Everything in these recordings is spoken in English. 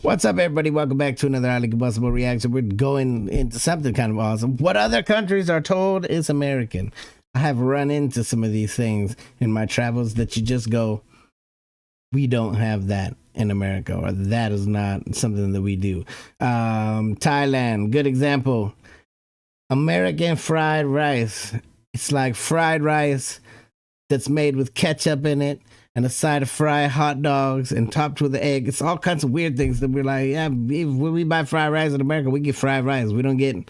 What's up, everybody? Welcome back to another highly combustible reaction. We're going into something kind of awesome. What other countries are told is American? I have run into some of these things in my travels that you just go, we don't have that in America, or that is not something that we do. Thailand, good example. American fried rice. It's like fried rice that's made with ketchup in it and a side of fried hot dogs and topped with the egg. It's all kinds of weird things that we're like, yeah, when we buy fried rice in America, we get fried rice. We don't get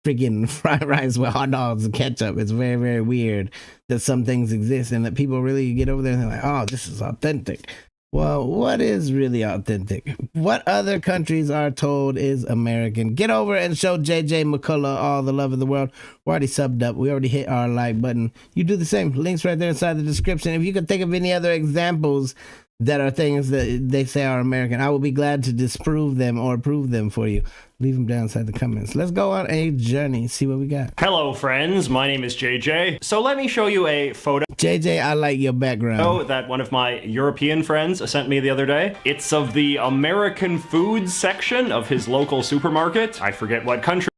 freaking fried rice with hot dogs and ketchup. It's very, very weird that some things exist and that people really get over there and they're like, oh, this is authentic. Well, what is really authentic? What other countries are told is American? Get over and show JJ McCullough all the love in the world. We're already subbed up. We already hit our like button. You do the same. Links right there inside the description. If you can think of any other examples that are things that they say are American, I will be glad to disprove them or prove them for you. Leave them down inside the comments. Let's go on a journey, see what we got. Hello friends, my name is JJ. So let me show you a photo. JJ, I like your background. That one of my European friends sent me the other day. It's of the American foods section of his local supermarket. I forget what country.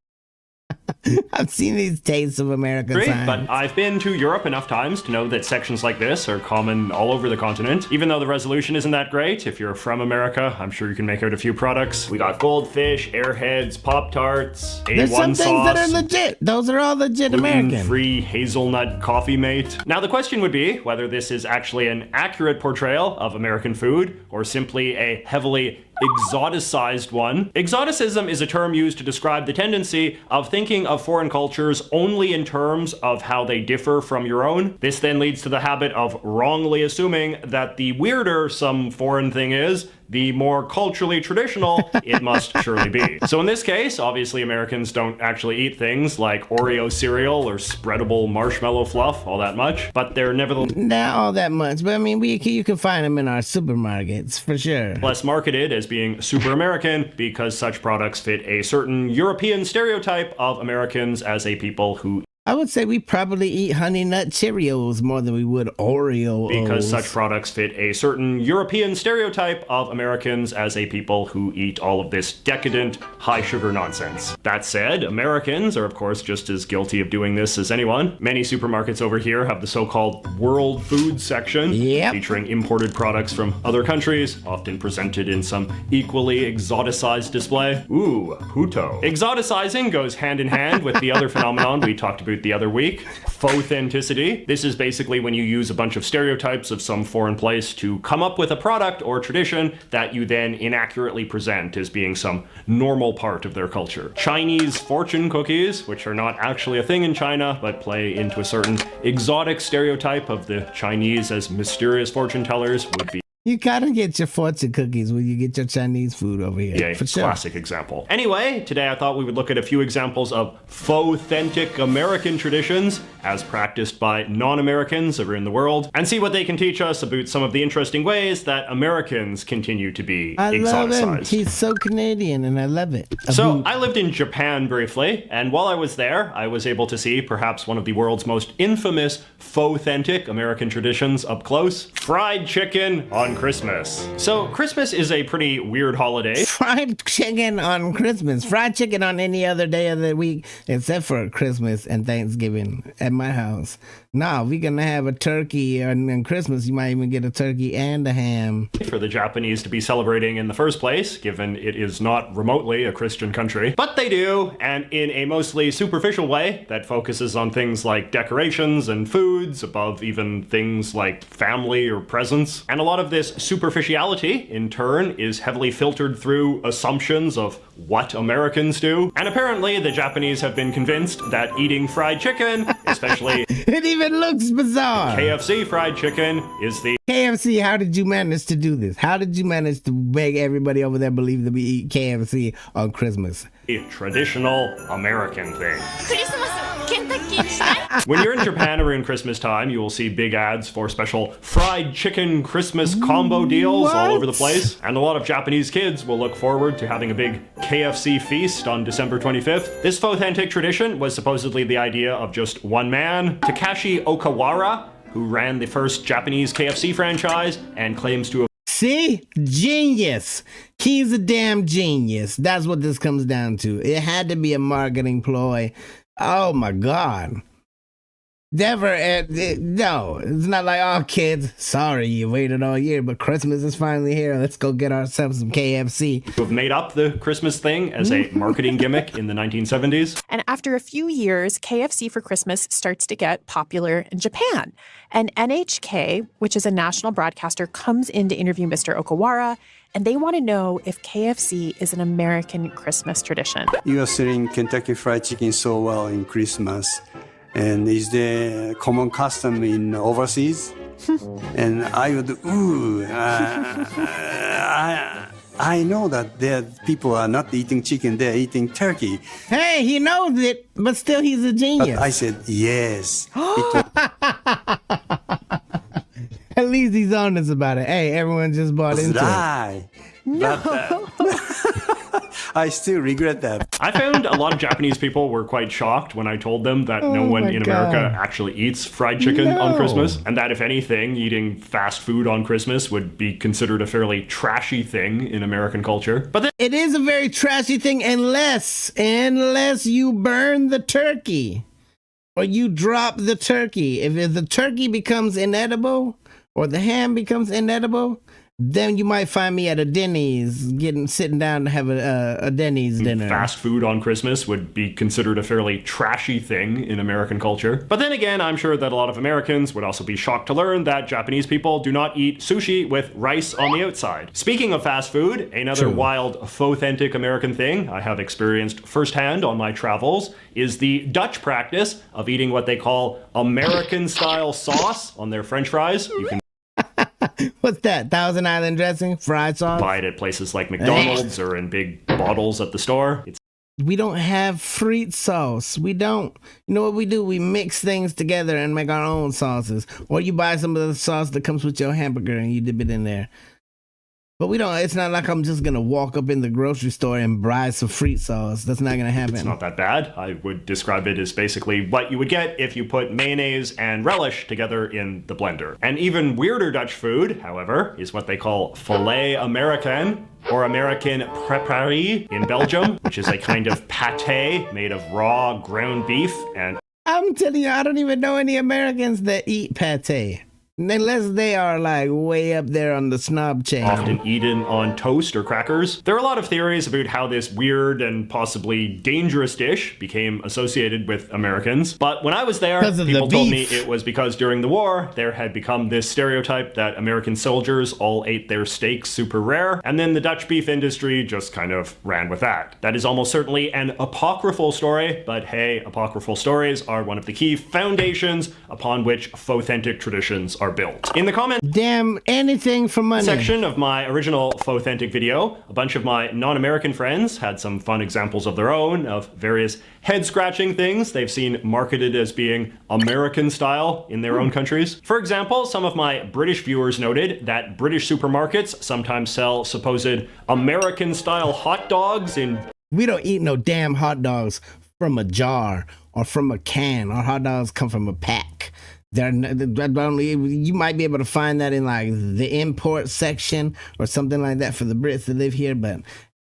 I've seen these tastes of American signs. But I've been to Europe enough times to know that sections like this are common all over the continent. Even though the resolution isn't that great, if you're from America, I'm sure you can make out a few products. We got Goldfish, Airheads, Pop-Tarts, A1 There's some sauce, things that are legit. Those are all legit American. Gluten-free hazelnut coffee mate. Now the question would be whether this is actually an accurate portrayal of American food or simply a heavily exoticized one. Exoticism is a term used to describe the tendency of thinking of foreign cultures only in terms of how they differ from your own. This then leads to the habit of wrongly assuming that the weirder some foreign thing is, the more culturally traditional it must surely be. So in this case, obviously Americans don't actually eat things like Oreo cereal or spreadable marshmallow fluff all that much, but they're nevertheless not all that much, but I mean, you can find them in our supermarkets for sure. Less marketed as being super American because such products fit a certain European stereotype of Americans as a people who I would say we probably eat Honey Nut Cheerios more than we would Oreos. Because such products fit a certain European stereotype of Americans as a people who eat all of this decadent, high-sugar nonsense. That said, Americans are of course just as guilty of doing this as anyone. Many supermarkets over here have the so-called world food section, featuring imported products from other countries, often presented in some equally exoticized display. Ooh, puto. Exoticizing goes hand in hand with the other phenomenon we talked about the other week, faux-authenticity. This is basically when you use a bunch of stereotypes of some foreign place to come up with a product or tradition that you then inaccurately present as being some normal part of their culture. Chinese fortune cookies, which are not actually a thing in China, but play into a certain exotic stereotype of the Chinese as mysterious fortune tellers, would be you gotta get your fortune cookies when you get your Chinese food over here. Yeah, for sure. Classic example. Anyway, today I thought we would look at a few examples of faux-authentic American traditions as practiced by non-Americans around the world and see what they can teach us about some of the interesting ways that Americans continue to be exoticized. I love him. He's so Canadian and I love it. So I lived in Japan briefly, and while I was there, I was able to see perhaps one of the world's most infamous faux-authentic American traditions up close: fried chicken on Christmas. So Christmas is a pretty weird holiday. Fried chicken on Christmas. Fried chicken on any other day of the week except for Christmas and Thanksgiving at my house. No, we're gonna have a turkey, and on Christmas you might even get a turkey and a ham. For the Japanese to be celebrating in the first place, given it is not remotely a Christian country. But they do, and in a mostly superficial way that focuses on things like decorations and foods above even things like family or presents. And a lot of this superficiality, in turn, is heavily filtered through assumptions of what Americans do. And apparently the Japanese have been convinced that eating fried chicken, especially it even looks bizarre. KFC fried chicken, is the KFC, how did you manage to do this? How did you manage to make everybody over there believe that we eat KFC on Christmas? A traditional American thing. When you're in Japan around Christmas time, you will see big ads for special fried chicken Christmas combo deals all over the place. And a lot of Japanese kids will look forward to having a big KFC feast on December 25th. This faux-authentic tradition was supposedly the idea of just one man, Takashi Okawara, who ran the first Japanese KFC franchise and claims to have See? Genius. He's a damn genius. That's what this comes down to. It had to be a marketing ploy. Oh my God. Never, no, it's not like, oh, kids, sorry you waited all year, but Christmas is finally here. Let's go get ourselves some KFC. Who have made up the Christmas thing as a marketing gimmick in the 1970s. And after a few years, KFC for Christmas starts to get popular in Japan. And NHK, which is a national broadcaster, comes in to interview Mr. Okawara, and they want to know if KFC is an American Christmas tradition. You are selling Kentucky Fried Chicken so well in Christmas. And is there common custom in overseas? And I would, I know that there people are not eating chicken, they're eating turkey. Hey, he knows it, but still he's a genius. But I said, yes. At least he's honest about it. Hey, everyone just bought into it. No. I still regret that. I found a lot of Japanese people were quite shocked when I told them that no one in America actually eats fried chicken on Christmas, and that if anything, eating fast food on Christmas would be considered a fairly trashy thing in American culture. But then It is a very trashy thing unless you burn the turkey or you drop the turkey. If the turkey becomes inedible or the ham becomes inedible, then you might find me at a Denny's, sitting down to have a Denny's dinner. Fast food on Christmas would be considered a fairly trashy thing in American culture. But then again, I'm sure that a lot of Americans would also be shocked to learn that Japanese people do not eat sushi with rice on the outside. Speaking of fast food, another wild, faux-authentic American thing I have experienced firsthand on my travels is the Dutch practice of eating what they call American-style sauce on their French fries. You can What's that? Thousand Island dressing? Fried sauce? buy it at places like McDonald's or in big bottles at the store. We don't have frite sauce. We don't. You know what we do? We mix things together and make our own sauces. Or you buy some of the sauce that comes with your hamburger and you dip it in there. But we don't. It's not like I'm just going to walk up in the grocery store and buy some frite sauce. That's not going to happen. It's not that bad. I would describe it as basically what you would get if you put mayonnaise and relish together in the blender. An even weirder Dutch food, however, is what they call filet Americain, or American préparé in Belgium, which is a kind of pâté made of raw ground beef. And I'm telling you, I don't even know any Americans that eat pate. Unless they are like way up there on the snob chain. Often eaten on toast or crackers. There are a lot of theories about how this weird and possibly dangerous dish became associated with Americans. But when I was there, people told me it was because during the war, there had become this stereotype that American soldiers all ate their steaks super rare, and then the Dutch beef industry just kind of ran with that. That is almost certainly an apocryphal story, but hey, apocryphal stories are one of the key foundations upon which faux-authentic traditions are built. In the comment anything for money section of my original faux-authentic video, a bunch of my non-American friends had some fun examples of their own of various head-scratching things they've seen marketed as being American style in their own countries. For example, some of my British viewers noted that British supermarkets sometimes sell supposed American style hot dogs in... We don't eat no damn hot dogs from a jar or from a can. Our hot dogs come from a pack. You might be able to find that in like the import section or something like that for the Brits that live here, but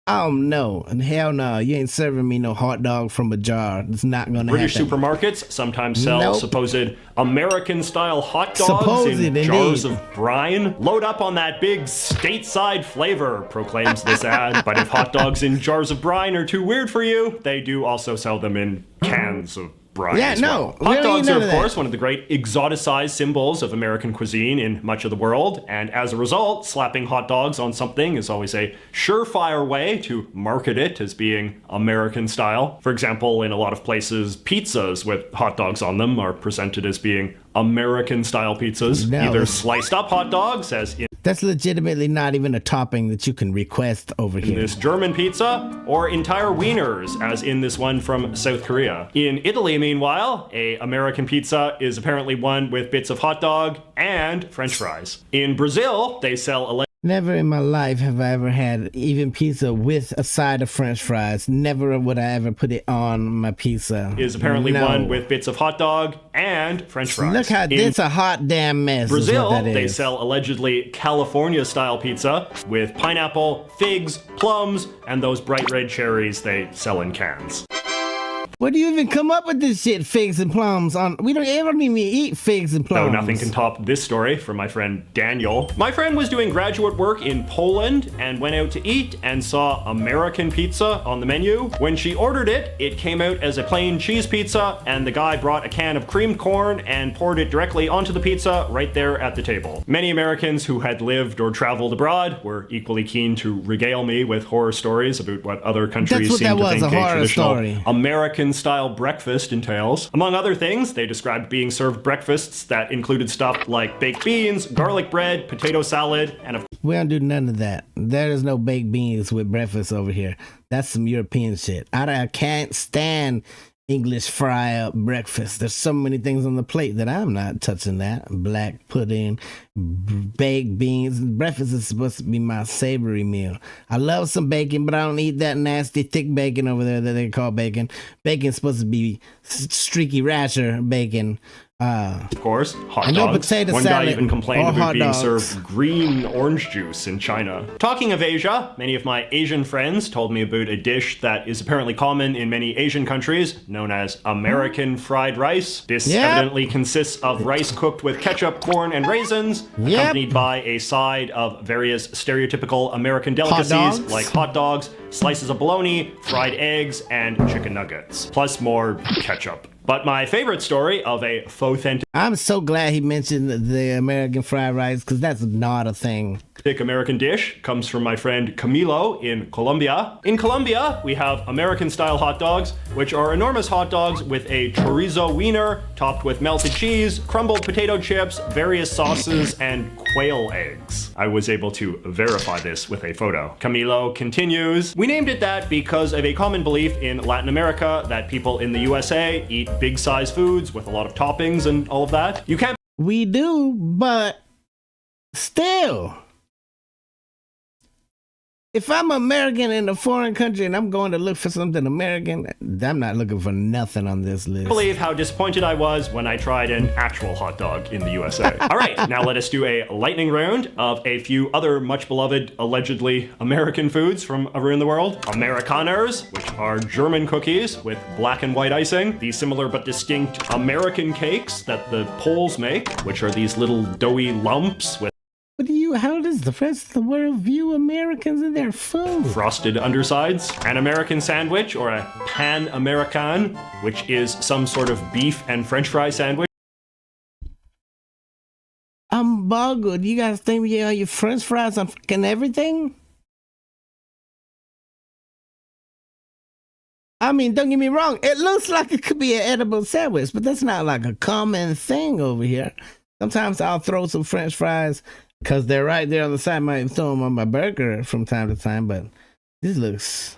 no, and hell no, you ain't serving me no hot dog from a jar. It's not gonna British happen. Supermarkets sometimes sell supposed American-style hot dogs in jars of brine. Load up on that big stateside flavor, proclaims this ad. But if hot dogs in jars of brine are too weird for you, they do also sell them in cans of brine. Yeah, as well. no. Hot dogs are, of course, one of the great exoticized symbols of American cuisine in much of the world, and as a result, slapping hot dogs on something is always a surefire way to market it as being American style. For example, in a lot of places, pizzas with hot dogs on them are presented as being American style pizzas. No. Either sliced up hot dogs, as in That's legitimately not even a topping that you can request over here. this German pizza, or entire wieners, as in this one from South Korea. In Italy, meanwhile, a American pizza is apparently one with bits of hot dog and French fries. In Brazil, they sell Never in my life have I ever had even pizza with a side of French fries. Never would I ever put it on my pizza. Is apparently No. one with bits of hot dog and French fries. Look how this a hot damn mess. is Brazil, what that they is. sell allegedly California-style pizza with pineapple, figs, plums, and those bright red cherries they sell in cans. Where do you even come up with this shit? Figs and plums on? We don't ever even eat figs and plums. Though nothing can top this story from my friend Daniel. My friend was doing graduate work in Poland and went out to eat and saw American pizza on the menu. When she ordered it, it came out as a plain cheese pizza, and the guy brought a can of creamed corn and poured it directly onto the pizza right there at the table. Many Americans who had lived or traveled abroad were equally keen to regale me with horror stories about what other countries what seem that to was, think a a horror traditional story. American-style breakfast entails. Among other things, they described being served breakfasts that included stuff like baked beans, garlic bread, potato salad, and We don't do none of that. There is no baked beans with breakfast over here. That's some European shit. I can't stand English fry up breakfast. There's so many things on the plate that I'm not touching that. Black pudding, baked beans. Breakfast is supposed to be my savory meal. I love some bacon, but I don't eat that nasty thick bacon over there that they call bacon. Bacon's supposed to be streaky rasher bacon. of course, hot I know dogs. potato One guy salad even complained or about hot being dogs. served green orange juice in China. Talking of Asia, many of my Asian friends told me about a dish that is apparently common in many Asian countries, known as American fried rice. This Yep. evidently consists of rice cooked with ketchup, corn, and raisins, Yep. accompanied by a side of various stereotypical American delicacies dogs. like hot dogs, slices of bologna, fried eggs, and chicken nuggets, plus more ketchup. But my favorite story of a faux-authentic I'm so glad he mentioned the American fried rice because that's not a thing. American dish comes from my friend Camilo in Colombia. In Colombia, we have American-style hot dogs, which are enormous hot dogs with a chorizo wiener topped with melted cheese, crumbled potato chips, various sauces, and quail eggs. I was able to verify this with a photo. Camilo continues, "We named it that because of a common belief in Latin America that people in the USA eat big-size foods with a lot of toppings and all of that. You can't We do, but still. If I'm American in a foreign country and I'm going to look for something American, I'm not looking for nothing on this list. believe how disappointed I was when I tried an actual hot dog in the USA. All right, now let us do a lightning round of a few other much beloved, allegedly American foods from around the world. Amerikaners, which are German cookies with black and white icing. The similar but distinct American cakes that the Poles make, which are these little doughy lumps with How does the rest of the world view Americans and their food? frosted undersides, an American sandwich, or a pan American, which is some sort of beef and french fry sandwich. I'm boggled. You guys think we get all your french fries on fucking everything? I mean, don't get me wrong. It looks like it could be an edible sandwich, but that's not like a common thing over here. Sometimes I'll throw some french fries because they're right there on the side. I might throw them on my burger from time to time, but this looks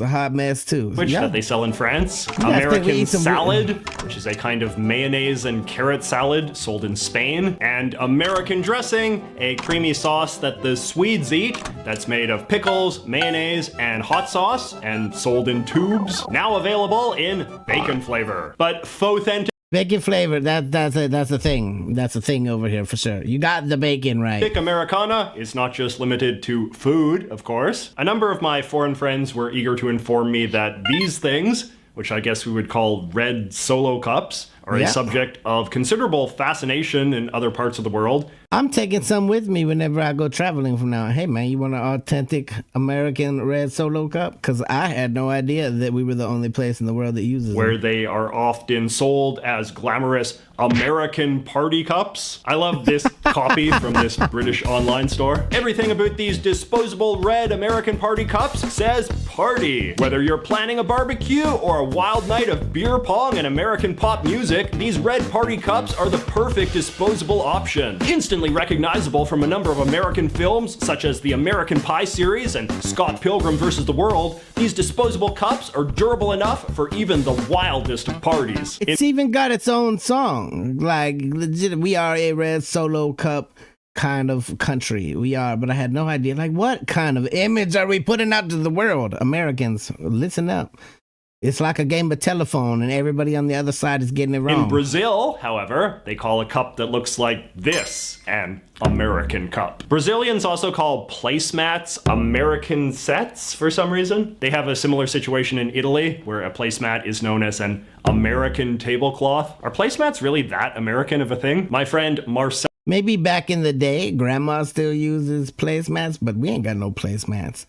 a hot mess too. Which Yeah. that they sell in France. think we American eat some salad, which is a kind of mayonnaise and carrot salad sold in Spain. And American dressing, a creamy sauce that the Swedes eat that's made of pickles, mayonnaise, and hot sauce and sold in tubes. Now available in bacon flavor. But faux-authentic Bacon flavor, that's a thing. That's a thing over here for sure. You got the bacon right. Americana is not just limited to food, of course. A number of my foreign friends were eager to inform me that these things, which I guess we would call red solo cups, are Yeah. a subject of considerable fascination in other parts of the world. I'm taking some with me whenever I go traveling from now on. Hey man, you want an authentic American red solo cup? Because I had no idea that we were the only place in the world that uses them. Where they are often sold as glamorous American party cups. I love this copy from this British online store. Everything about these disposable red American party cups says party. Whether you're planning a barbecue or a wild night of beer pong and American pop music, these red party cups are the perfect disposable option. Instantly recognizable from a number of American films, such as the American Pie series and Scott Pilgrim vs. the World, these disposable cups are durable enough for even the wildest of parties. It's even got its own song. Like, legit, we are a red solo cup kind of country we are, but I had no idea. Like, what kind of image are we putting out to the world? Americans, listen up. It's like a game of telephone, and everybody on the other side is getting it wrong. In Brazil, however, they call a cup that looks like this an American cup. Brazilians also call placemats American sets for some reason. They have a similar situation in Italy, where a placemat is known as an American tablecloth. Are placemats really that American of a thing? My friend Marcel. Maybe back in the day, grandma still uses placemats, but we ain't got no placemats.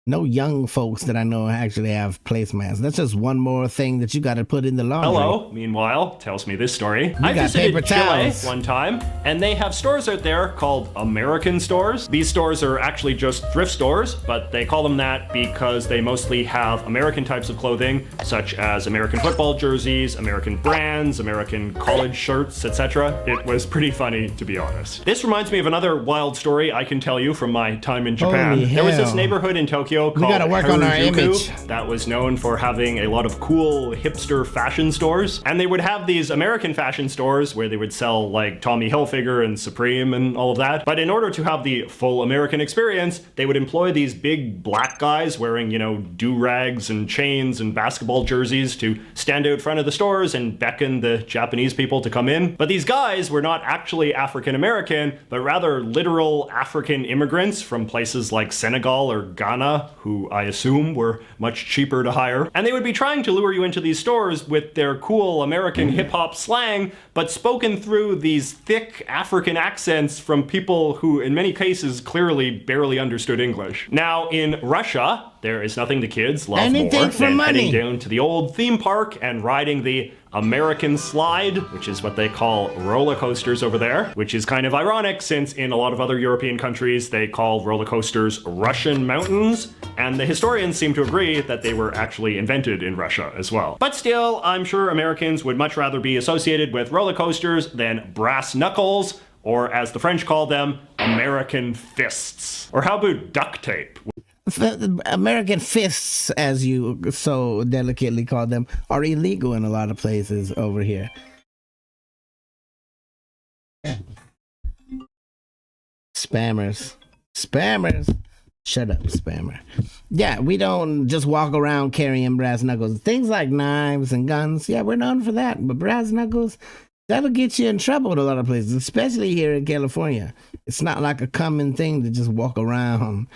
No young folks that I know actually have placemats. That's just one more thing that you got to put in the laundry. Hello, meanwhile, tells me this story. I got visited paper Chile towels. one time, and they have stores out there called American stores. These stores are actually just thrift stores, but they call them that because they mostly have American types of clothing, such as American football jerseys, American brands, American college shirts, etc. It was pretty funny, to be honest. This reminds me of another wild story I can tell you from my time in Japan. Holy There was this hell. neighborhood in Tokyo called gotta work on our image. that was known for having a lot of cool hipster fashion stores. And they would have these American fashion stores where they would sell like Tommy Hilfiger and Supreme and all of that. But in order to have the full American experience, they would employ these big black guys wearing, do-rags and chains and basketball jerseys to stand out front of the stores and beckon the Japanese people to come in. But these guys were not actually African American, but rather literal African immigrants from places like Senegal or Ghana, who I assume were much cheaper to hire. And they would be trying to lure you into these stores with their cool American hip-hop slang, but spoken through these thick African accents from people who, in many cases, clearly barely understood English. Now, in Russia, there is nothing the kids love Anything more for than money. heading down to the old theme park and riding the American slide, which is what they call roller coasters over there, which is kind of ironic since in a lot of other European countries they call roller coasters Russian mountains, and the historians seem to agree that they were actually invented in Russia as well. But still, I'm sure Americans would much rather be associated with roller coasters than brass knuckles, or as the French call them, American fists. Or how about duct tape? American fists, as you so delicately call them, are illegal in a lot of places over here. Spammers. Shut up, spammer. Yeah, we don't just walk around carrying brass knuckles. Things like knives and guns, yeah, we're known for that. But brass knuckles, that'll get you in trouble in a lot of places, especially here in California. It's not like a common thing to just walk around.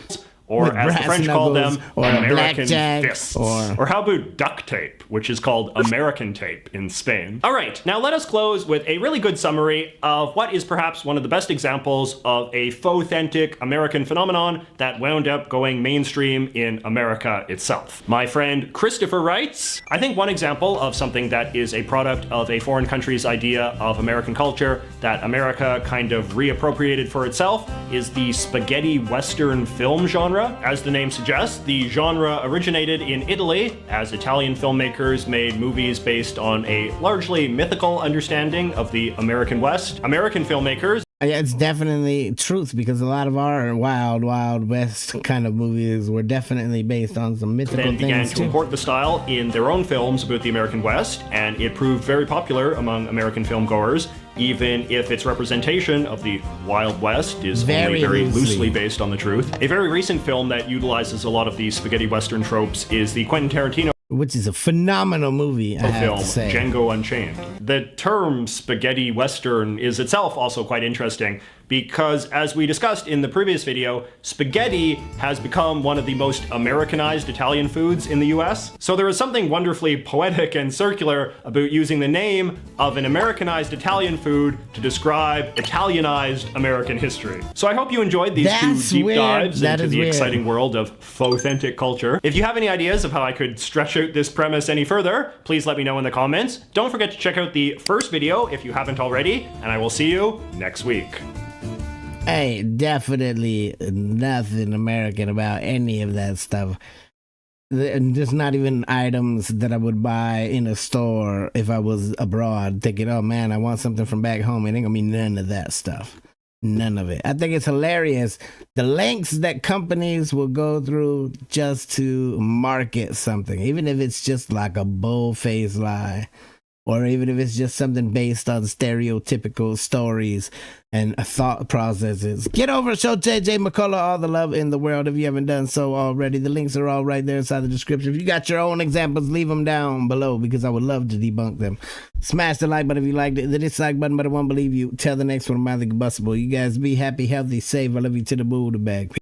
Or with as the brass French call them, knuckles, or a American blackjack, fists. or how about duct tape, which is called American tape in Spain. All right, now let us close with a really good summary of what is perhaps one of the best examples of a faux-authentic American phenomenon that wound up going mainstream in America itself. My friend Christopher writes, I think one example of something that is a product of a foreign country's idea of American culture that America kind of reappropriated for itself is the spaghetti western film genre. As the name suggests, the genre originated in Italy as Italian filmmakers made movies based on a largely mythical understanding of the American West. American filmmakers yeah, it's definitely truth, because a lot of our wild west kind of movies were definitely based on some mythical then began things to too. import the style in their own films about the American West, and it proved very popular among American filmgoers, even if its representation of the Wild West is only very loosely based on the truth. A very recent film that utilizes a lot of these spaghetti western tropes is the Quentin Tarantino Which is a phenomenal movie, I have film to say. Django Unchained. The term spaghetti western is itself also quite interesting because, as we discussed in the previous video, spaghetti has become one of the most Americanized Italian foods in the US. So there is something wonderfully poetic and circular about using the name of an Americanized Italian food to describe Italianized American history. So I hope you enjoyed these That's two deep weird. dives That into is the weird. exciting world of faux-authentic culture. If you have any ideas of how I could stretch out this premise any further, please let me know in the comments. Don't forget to check out the first video if you haven't already, and I will see you next week. Hey, definitely nothing American about any of that stuff. Just not even items that I would buy in a store if I was abroad, thinking, oh man, I want something from back home. It ain't gonna be none of that stuff. None of it. I think it's hilarious the lengths that companies will go through just to market something, even if it's just like a bull-faced lie. or even if it's just something based on stereotypical stories and thought processes. Get over, show JJ McCullough all the love in the world if you haven't done so already. The links are all right there inside the description. If you got your own examples, leave them down below because I would love to debunk them. Smash the like button if you liked it, the dislike button, but I won't believe you. Tell the next one, Mildly Combustible. You guys be happy, healthy, safe. I love you to the moon, the bag.